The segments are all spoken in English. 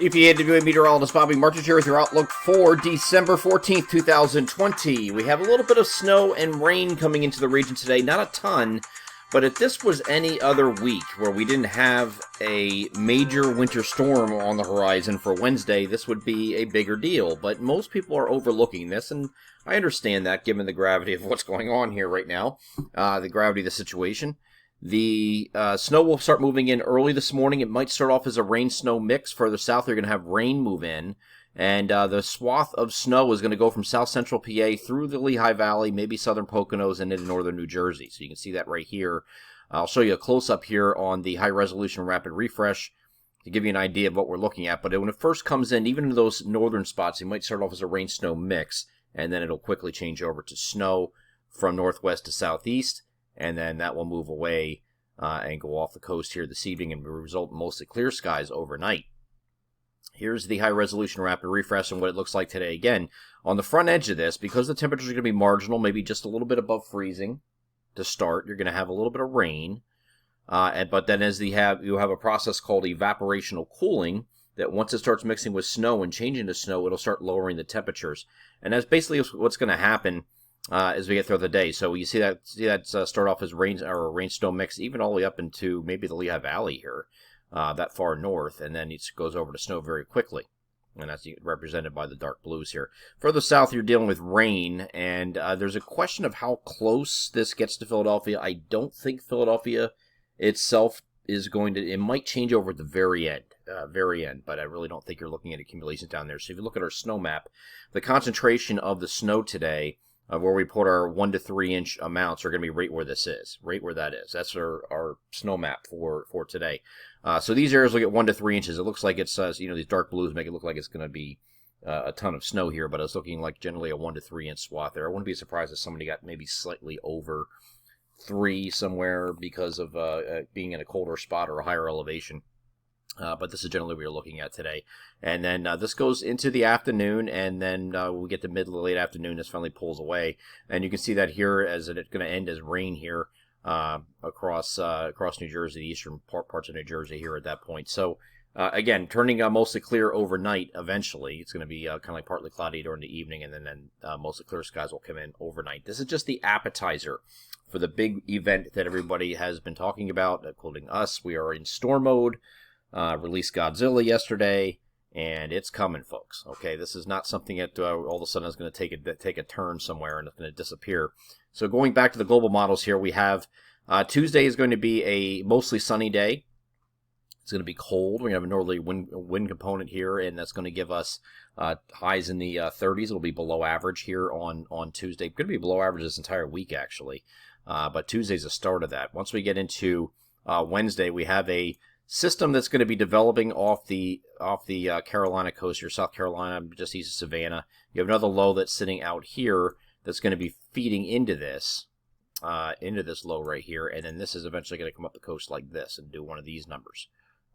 EPA meteorologist Bobby Martin here with your outlook for December 14th, 2020. We have a little bit of snow and rain coming into the region today. Not a ton, but if this was any other week where we didn't have a major winter storm on the horizon for Wednesday, this would be a bigger deal. But most people are overlooking this, and I understand that given the gravity of what's going on here right now, the gravity of the situation. The snow will start moving in early this morning. It might start off as a rain-snow mix. Further south, you're going to have rain move in. And the swath of snow is going to go from south-central PA through the Lehigh Valley, maybe southern Poconos, and into northern New Jersey. So you can see that right here. I'll show you a close-up here on the high-resolution rapid refresh to give you an idea of what we're looking at. But when it first comes in, even in those northern spots, it might start off as a rain-snow mix, and then it'll quickly change over to snow from northwest to southeast. And then that will move away and go off the coast here this evening and result in mostly clear skies overnight. Here's the high-resolution rapid refresh and what it looks like today. Again, on the front edge of this, because the temperatures are going to be marginal, maybe just a little bit above freezing to start, you're going to have a little bit of rain. But then as you have a process called evaporational cooling, that once it starts mixing with snow and changing to snow, it'll start lowering the temperatures. And that's basically what's going to happen as we get through the day. So you see that start off as rain or a rain-snow mix, even all the way up into maybe the Lehigh Valley here, that far north, and then it goes over to snow very quickly. And that's represented by the dark blues here. Further south, you're dealing with rain, and there's a question of how close this gets to Philadelphia. I don't think Philadelphia itself is going to, it might change over at the very end, but I really don't think you're looking at accumulations down there. So if you look at our snow map, the concentration of the snow today, where we put our 1 to 3 inch amounts, are going to be right where this is, right where that is. That's our snow map for today. So these areas will get 1 to 3 inches. It looks like it's, these dark blues make it look like it's going to be a ton of snow here, but it's looking like generally a 1 to 3 inch swath there. I wouldn't be surprised if somebody got maybe slightly over 3 somewhere because of being in a colder spot or a higher elevation. But this is generally what you're looking at today. And then this goes into the afternoon, and then when we get to mid to late afternoon, this finally pulls away. And you can see that here as it's going to end as rain here across New Jersey, the eastern parts of New Jersey here at that point. So, again, turning mostly clear overnight eventually. It's going to be kind of like partly cloudy during the evening, and then mostly clear skies will come in overnight. This is just the appetizer for the big event that everybody has been talking about, including us. We are in storm mode. Released Godzilla yesterday, and it's coming, folks. Okay, this is not something that all of a sudden is going to take a turn somewhere and it's going to disappear. So going back to the global models here, we have Tuesday is going to be a mostly sunny day. It's going to be cold. We're going to have a northerly wind component here, and that's going to give us highs in the 30s. It'll be below average here on Tuesday. It's going to be below average this entire week, actually. But Tuesday's the start of that. Once we get into Wednesday, we have a system that's going to be developing off the Carolina coast here, South Carolina, just east of Savannah. You have another low that's sitting out here that's going to be feeding into this low right here, and then this is eventually going to come up the coast like this and do one of these numbers.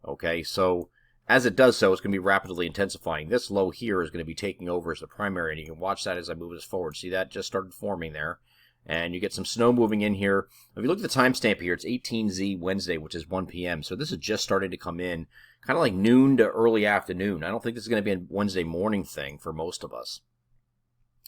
Okay, so as it does so, it's going to be rapidly intensifying. This low here is going to be taking over as the primary, and you can watch that as I move this forward. See that just started forming there. And you get some snow moving in here. If you look at the timestamp here, it's 18Z Wednesday, which is 1 p.m. So this is just starting to come in kind of like noon to early afternoon. I don't think this is going to be a Wednesday morning thing for most of us.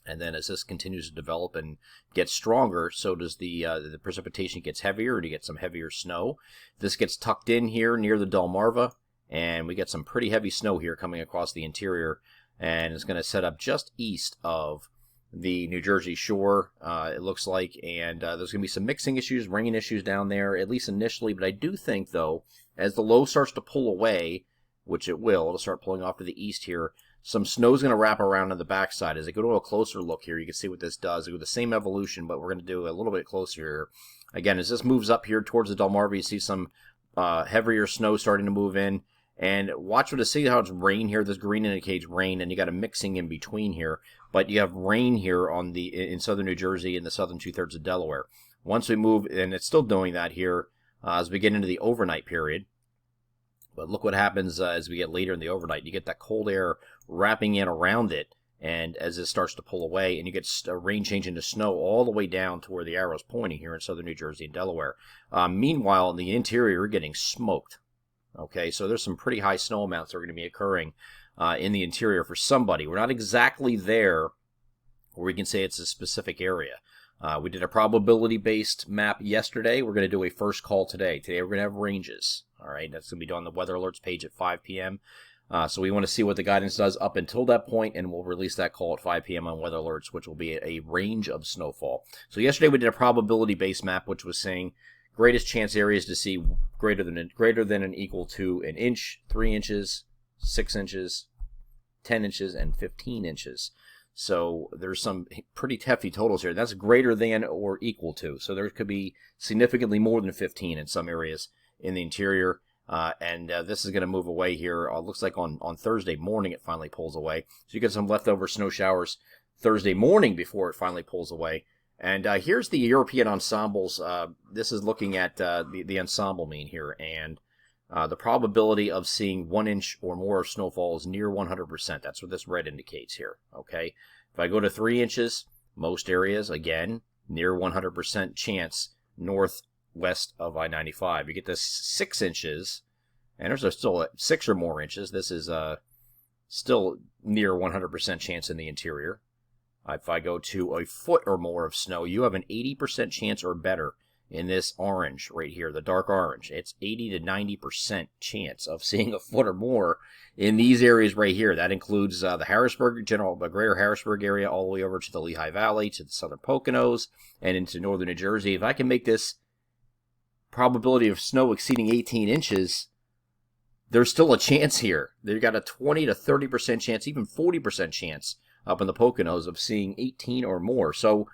And then as this continues to develop and get stronger, so does the precipitation gets heavier, and you get some heavier snow. This gets tucked in here near the Delmarva, and we get some pretty heavy snow here coming across the interior. And it's going to set up just east of the New Jersey shore, it looks like, and there's going to be some mixing issues, rain issues down there, at least initially, but I do think, though, as the low starts to pull away, which it'll start pulling off to the east here, some snow's going to wrap around on the backside. As I go to a closer look here, you can see what this does. It was the same evolution, but we're going to do a little bit closer here. Again, as this moves up here towards the Delmarva, you see some heavier snow starting to move in. And watch what see how it's rain here. This green indicates rain, and you got a mixing in between here. But you have rain here in southern New Jersey and the southern two-thirds of Delaware. Once we move, and it's still doing that here as we get into the overnight period. But look what happens as we get later in the overnight. You get that cold air wrapping in around it, and as it starts to pull away, and you get a rain change into snow all the way down to where the arrow's pointing here in southern New Jersey and Delaware. Meanwhile, in the interior, you're getting smoked. Okay, so there's some pretty high snow amounts that are going to be occurring in the interior for somebody. We're not exactly there where we can say it's a specific area. We did a probability-based map yesterday. We're going to do a first call today. Today we're going to have ranges. All right, that's going to be done on the weather alerts page at 5 p.m. So we want to see what the guidance does up until that point, and we'll release that call at 5 p.m. on weather alerts, which will be a range of snowfall. So yesterday we did a probability-based map, which was saying greatest chance areas to see greater than and equal to an inch, 3 inches, 6 inches, 10 inches, and 15 inches. So there's some pretty hefty totals here. That's greater than or equal to. So there could be significantly more than 15 in some areas in the interior. This is going to move away here. Looks like on Thursday morning it finally pulls away. So you get some leftover snow showers Thursday morning before it finally pulls away. And here's the European ensembles. This is looking at the ensemble mean here. And the probability of seeing 1 inch or more of snowfall is near 100%. That's what this red indicates here. Okay. If I go to 3 inches, most areas, again, near 100% chance northwest of I-95. You get to 6 inches, and there's still 6 or more inches. This is still near 100% chance in the interior. If I go to a foot or more of snow, you have an 80% chance or better in this orange right here, the dark orange. It's 80 to 90% chance of seeing a foot or more in these areas right here. That includes the Harrisburg, greater Harrisburg area, all the way over to the Lehigh Valley, to the southern Poconos, and into northern New Jersey. If I can make this probability of snow exceeding 18 inches, there's still a chance here. They've got a 20 to 30% chance, even 40% chance up in the Poconos of seeing 18 or more. So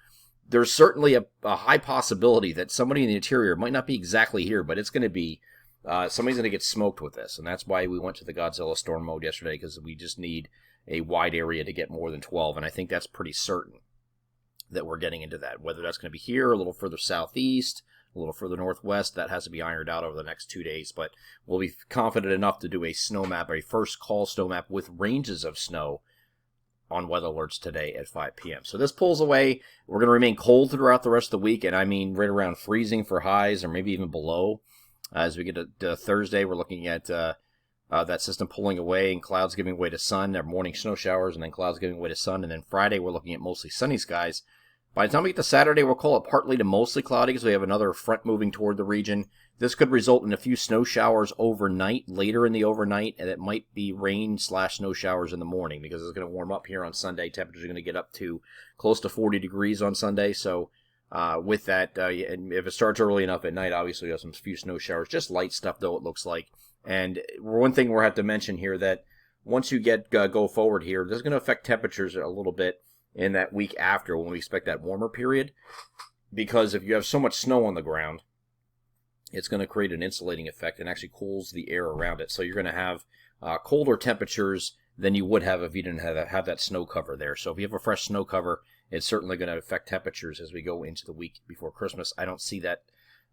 there's certainly a high possibility that somebody in the interior might not be exactly here, but it's going to be, somebody's going to get smoked with this. And that's why we went to the Godzilla storm mode yesterday, because we just need a wide area to get more than 12. And I think that's pretty certain that we're getting into that. Whether that's going to be here, a little further southeast, a little further northwest, that has to be ironed out over the next 2 days. But we'll be confident enough to do a snow map, a first call snow map with ranges of snow on weather alerts today at 5 p.m. So this pulls away. We're going to remain cold throughout the rest of the week, and I mean right around freezing for highs or maybe even below. As we get to Thursday, we're looking at that system pulling away and clouds giving way to sun. There are morning snow showers and then clouds giving way to sun. And then Friday, we're looking at mostly sunny skies. By the time we get to Saturday, we'll call it partly to mostly cloudy because we have another front moving toward the region. This could result in a few snow showers overnight, later in the overnight, and it might be rain/snow showers in the morning because it's going to warm up here on Sunday. Temperatures are going to get up to close to 40 degrees on Sunday. So with that, and if it starts early enough at night, obviously you have some few snow showers, just light stuff though it looks like. And one thing we'll have to mention here that once you get go forward here, this is going to affect temperatures a little bit in that week after when we expect that warmer period, because if you have so much snow on the ground, it's going to create an insulating effect and actually cools the air around it. So you're going to have colder temperatures than you would have if you didn't have that snow cover there. So if you have a fresh snow cover, it's certainly going to affect temperatures as we go into the week before Christmas. I don't see that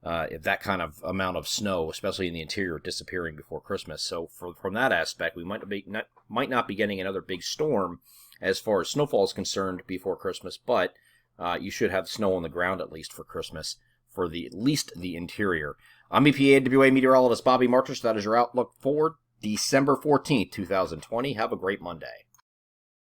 that kind of amount of snow, especially in the interior, disappearing before Christmas. So from that aspect, we might not be getting another big storm as far as snowfall is concerned before Christmas, but you should have snow on the ground at least for Christmas, for at least the interior. I'm EPAWA meteorologist Bobby Martrich. That is your outlook for December 14th, 2020. Have a great Monday.